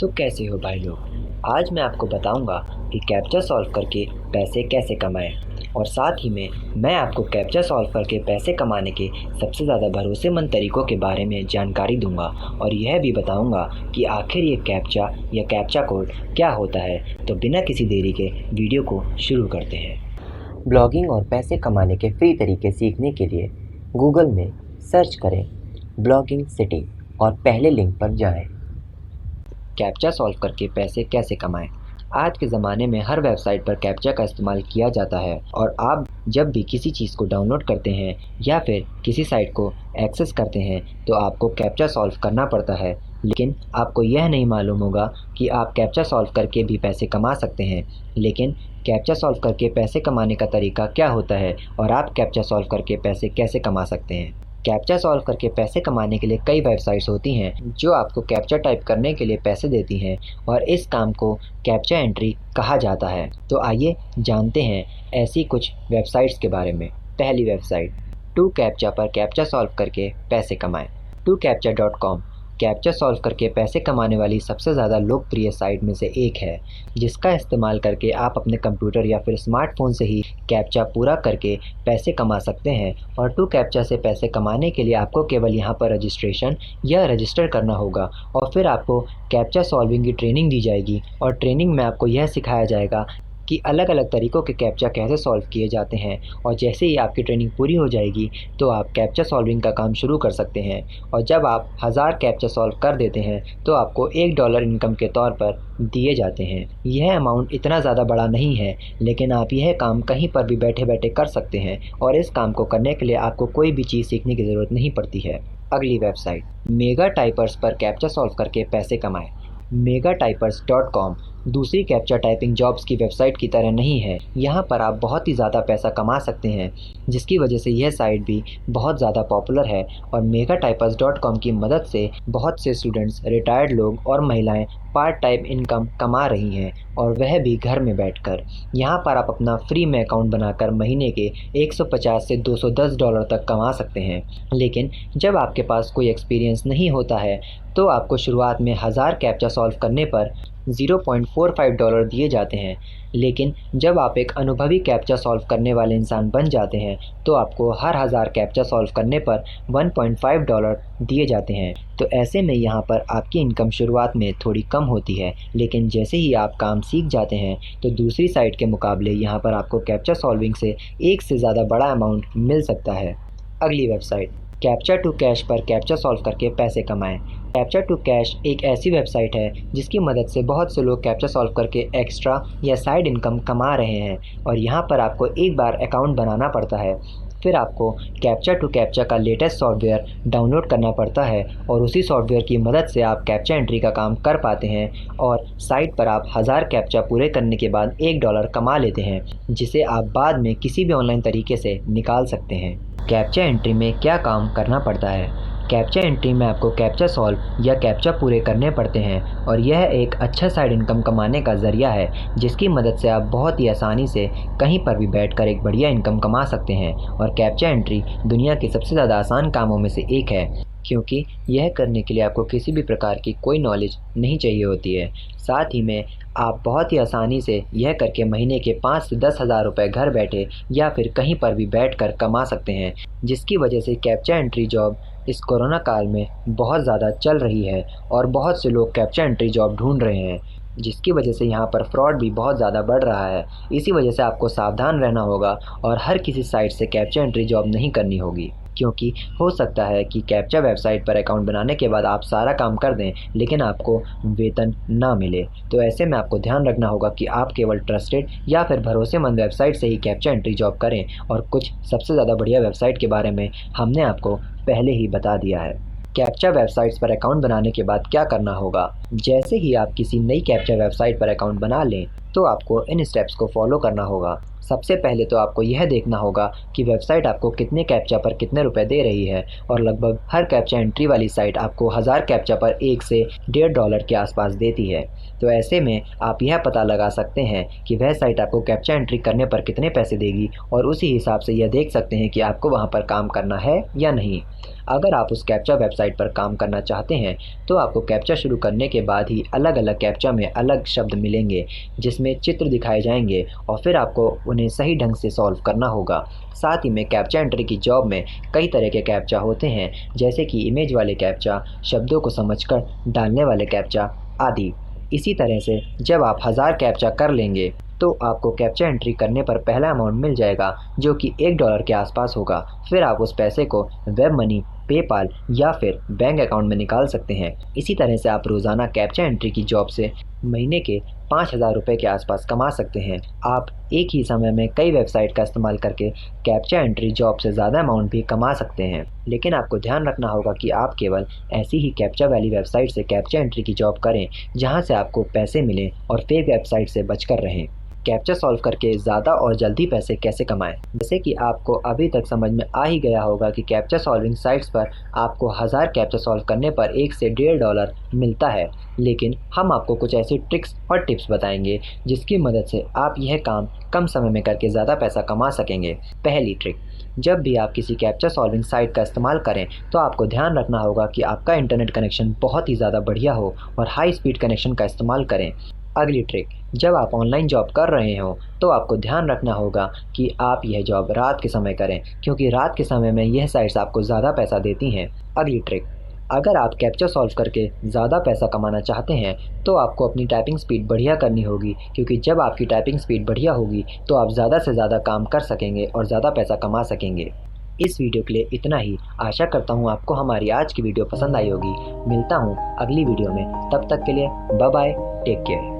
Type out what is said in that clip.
तो कैसे हो भाई लोग। आज मैं आपको बताऊंगा कि कैप्चा सॉल्व करके पैसे कैसे कमाएं और साथ ही में मैं आपको कैप्चा सॉल्व करके पैसे कमाने के सबसे ज़्यादा भरोसेमंद तरीकों के बारे में जानकारी दूंगा और यह भी बताऊंगा कि आखिर ये कैप्चा या कैप्चा कोड क्या होता है। तो बिना किसी देरी के वीडियो को शुरू करते हैं। ब्लॉगिंग और पैसे कमाने के फ्री तरीके सीखने के लिए गूगल में सर्च करें ब्लॉगिंग सिटी और पहले लिंक पर जाएं। कैप्चा सॉल्व करके पैसे कैसे कमाएं। आज के ज़माने में हर वेबसाइट पर कैप्चा का इस्तेमाल किया जाता है और आप जब भी किसी चीज़ को डाउनलोड करते हैं या फिर किसी साइट को एक्सेस करते हैं तो आपको कैप्चा सॉल्व करना पड़ता है। लेकिन आपको यह नहीं मालूम होगा कि आप कैप्चा सॉल्व करके भी पैसे कमा सकते हैं। लेकिन कैप्चा सॉल्व करके पैसे कमाने का तरीका क्या होता है और आप कैप्चा सॉल्व करके पैसे कैसे कमा सकते हैं। कैप्चा सॉल्व करके पैसे कमाने के लिए कई वेबसाइट्स होती हैं जो आपको कैप्चा टाइप करने के लिए पैसे देती हैं और इस काम को कैप्चा एंट्री कहा जाता है। तो आइए जानते हैं ऐसी कुछ वेबसाइट्स के बारे में। पहली वेबसाइट 2Captcha पर कैप्चा सॉल्व करके पैसे कमाएं। 2Captcha.com कैप्चा सॉल्व करके पैसे कमाने वाली सबसे ज़्यादा लोकप्रिय साइट में से एक है, जिसका इस्तेमाल करके आप अपने कंप्यूटर या फिर स्मार्टफोन से ही कैप्चा पूरा करके पैसे कमा सकते हैं। और 2Captcha से पैसे कमाने के लिए आपको केवल यहाँ पर रजिस्ट्रेशन या रजिस्टर करना होगा और फिर आपको कैप्चा सॉल्विंग की ट्रेनिंग दी जाएगी और ट्रेनिंग में आपको यह सिखाया जाएगा कि अलग अलग तरीक़ों के कैप्चा कैसे सॉल्व किए जाते हैं। और जैसे ही आपकी ट्रेनिंग पूरी हो जाएगी तो आप कैप्चा सॉल्विंग का काम शुरू कर सकते हैं। और जब आप 1000 कैप्चा सॉल्व कर देते हैं तो आपको $1 इनकम के तौर पर दिए जाते हैं। यह अमाउंट इतना ज़्यादा बड़ा नहीं है, लेकिन आप यह काम कहीं पर भी बैठे बैठे कर सकते हैं और इस काम को करने के लिए आपको कोई भी चीज़ सीखने की ज़रूरत नहीं पड़ती है। अगली वेबसाइट मेगा टाइपर्स पर कैप्चा सॉल्व करके पैसे कमाएं। megatypers.com दूसरी कैप्चा टाइपिंग जॉब्स की वेबसाइट की तरह नहीं है। यहाँ पर आप बहुत ही ज़्यादा पैसा कमा सकते हैं, जिसकी वजह से यह साइट भी बहुत ज़्यादा पॉपुलर है। और megatypers.com की मदद से बहुत से स्टूडेंट्स, रिटायर्ड लोग और महिलाएं पार्ट टाइम इनकम कमा रही हैं और वह भी घर में बैठकर। यहाँ पर आप अपना फ्री में अकाउंट बनाकर महीने के 150 से $210 तक कमा सकते हैं। लेकिन जब आपके पास कोई एक्सपीरियंस नहीं होता है तो आपको शुरुआत में 1000 कैप्चा सॉल्व करने पर $0.45 दिए जाते हैं। लेकिन जब आप एक अनुभवी कैप्चा सॉल्व करने वाले इंसान बन जाते हैं तो आपको हर 1000 कैप्चा सॉल्व करने पर $1.5 दिए जाते हैं। तो ऐसे में यहाँ पर आपकी इनकम शुरुआत में थोड़ी कम होती है, लेकिन जैसे ही आप काम सीख जाते हैं तो दूसरी साइट के मुकाबले यहाँ पर आपको कैप्चा सॉल्विंग से एक से ज़्यादा बड़ा अमाउंट मिल सकता है। अगली वेबसाइट कैप्चा टू कैश पर कैप्चा सॉल्व करके पैसे कमाएं। कैप्चा टू कैश एक ऐसी वेबसाइट है जिसकी मदद से बहुत से लोग कैप्चा सॉल्व करके एक्स्ट्रा या साइड इनकम कमा रहे हैं। और यहाँ पर आपको एक बार अकाउंट बनाना पड़ता है, फिर आपको कैप्चा टू कैप्चा का लेटेस्ट सॉफ्टवेयर डाउनलोड करना पड़ता है और उसी सॉफ्टवेयर की मदद से आप कैप्चा एंट्री का काम कर पाते हैं और साइट पर आप 1000 कैप्चा पूरे करने के बाद $1 कमा लेते हैं, जिसे आप बाद में किसी भी ऑनलाइन तरीके से निकाल सकते हैं। कैप्चा एंट्री में क्या काम करना पड़ता है। कैप्चा एंट्री में आपको कैप्चा सॉल्व या कैप्चा पूरे करने पड़ते हैं और यह एक अच्छा साइड इनकम कमाने का ज़रिया है, जिसकी मदद से आप बहुत ही आसानी से कहीं पर भी बैठकर एक बढ़िया इनकम कमा सकते हैं। और कैप्चा एंट्री दुनिया के सबसे ज़्यादा आसान कामों में से एक है, क्योंकि यह करने के लिए आपको किसी भी प्रकार की कोई नॉलेज नहीं चाहिए होती है। साथ ही में आप बहुत ही आसानी से यह करके महीने के 5 से 10 हज़ार रुपये घर बैठे या फिर कहीं पर भी बैठकर कमा सकते हैं, जिसकी वजह से कैप्चा एंट्री जॉब इस कोरोना काल में बहुत ज़्यादा चल रही है और बहुत से लोग कैप्चा एंट्री जॉब ढूंढ रहे हैं, जिसकी वजह से यहाँ पर फ्रॉड भी बहुत ज़्यादा बढ़ रहा है। इसी वजह से आपको सावधान रहना होगा और हर किसी साइट से कैप्चा एंट्री जॉब नहीं करनी होगी, क्योंकि हो सकता है कि कैप्चा वेबसाइट पर अकाउंट बनाने के बाद आप सारा काम कर दें लेकिन आपको वेतन ना मिले। तो ऐसे में आपको ध्यान रखना होगा कि आप केवल ट्रस्टेड या फिर भरोसेमंद वेबसाइट से ही कैप्चा एंट्री जॉब करें। और कुछ सबसे ज़्यादा बढ़िया वेबसाइट के बारे में हमने आपको पहले ही बता दिया है। कैप्चा वेबसाइट्स पर अकाउंट बनाने के बाद क्या करना होगा। जैसे ही आप किसी नई कैप्चा वेबसाइट पर अकाउंट बना लें तो आपको इन स्टेप्स को फॉलो करना होगा। सबसे पहले तो आपको यह देखना होगा कि वेबसाइट आपको कितने कैप्चा पर कितने रुपए दे रही है, और लगभग हर कैप्चा एंट्री वाली साइट आपको 1000 कैप्चा पर 1 से $1.5 के आसपास देती है। तो ऐसे में आप यह पता लगा सकते हैं कि वह साइट आपको कैप्चा एंट्री करने पर कितने पैसे देगी, और उसी हिसाब से यह देख सकते हैं कि आपको वहां पर काम करना है या नहीं। अगर आप उस कैप्चा वेबसाइट पर काम करना चाहते हैं तो आपको कैप्चा शुरू करने के बाद ही अलग अलग कैप्चा में अलग शब्द मिलेंगे जिसमें चित्र दिखाए जाएंगे, और फिर आपको उन्हें सही ढंग से सॉल्व करना होगा। साथ ही में कैप्चा एंट्री की जॉब में कई तरह के कैप्चा होते हैं, जैसे कि इमेज वाले कैप्चा, शब्दों को समझकर डालने वाले कैप्चा आदि। इसी तरह से जब आप 1000 कैप्चा कर लेंगे तो आपको कैप्चा एंट्री करने पर पहला अमाउंट मिल जाएगा जो कि $1 के आसपास होगा। फिर आप उस पैसे को वेब मनी, पेपाल या फिर बैंक अकाउंट में निकाल सकते हैं। इसी तरह से आप रोज़ाना कैप्चा एंट्री की जॉब से महीने के 5000 रुपये के आसपास कमा सकते हैं। आप एक ही समय में कई वेबसाइट का इस्तेमाल करके कैप्चा एंट्री जॉब से ज़्यादा अमाउंट भी कमा सकते हैं, लेकिन आपको ध्यान रखना होगा कि आप केवल ऐसी ही कैप्चा वाली वेबसाइट से कैप्चा एंट्री की जॉब करें जहां से आपको पैसे मिलें, और फेक वेबसाइट से बचकर रहें। कैप्चा सॉल्व करके ज़्यादा और जल्दी पैसे कैसे कमाएं? जैसे कि आपको अभी तक समझ में आ ही गया होगा कि कैप्चा सॉल्विंग साइट्स पर आपको 1000 कैप्चा सॉल्व करने पर 1 से $1.5 मिलता है, लेकिन हम आपको कुछ ऐसी ट्रिक्स और टिप्स बताएंगे जिसकी मदद से आप यह काम कम समय में करके ज़्यादा पैसा कमा सकेंगे। पहली ट्रिक, जब भी आप किसी कैप्चा सॉल्विंग साइट का इस्तेमाल करें तो आपको ध्यान रखना होगा कि आपका इंटरनेट कनेक्शन बहुत ही ज़्यादा बढ़िया हो और हाई स्पीड कनेक्शन का इस्तेमाल करें। अगली ट्रिक, जब आप ऑनलाइन जॉब कर रहे हो तो आपको ध्यान रखना होगा कि आप यह जॉब रात के समय करें, क्योंकि रात के समय में यह साइट्स आपको ज़्यादा पैसा देती हैं। अगली ट्रिक, अगर आप कैप्चा सॉल्व करके ज़्यादा पैसा कमाना चाहते हैं तो आपको अपनी टाइपिंग स्पीड बढ़िया करनी होगी, क्योंकि जब आपकी टाइपिंग स्पीड बढ़िया होगी तो आप ज़्यादा से ज़्यादा काम कर सकेंगे और ज़्यादा पैसा कमा सकेंगे। इस वीडियो के लिए इतना ही। आशा करता हूँ आपको हमारी आज की वीडियो पसंद आई होगी। मिलता हूँ अगली वीडियो में, तब तक के लिए बाय बाय, टेक केयर।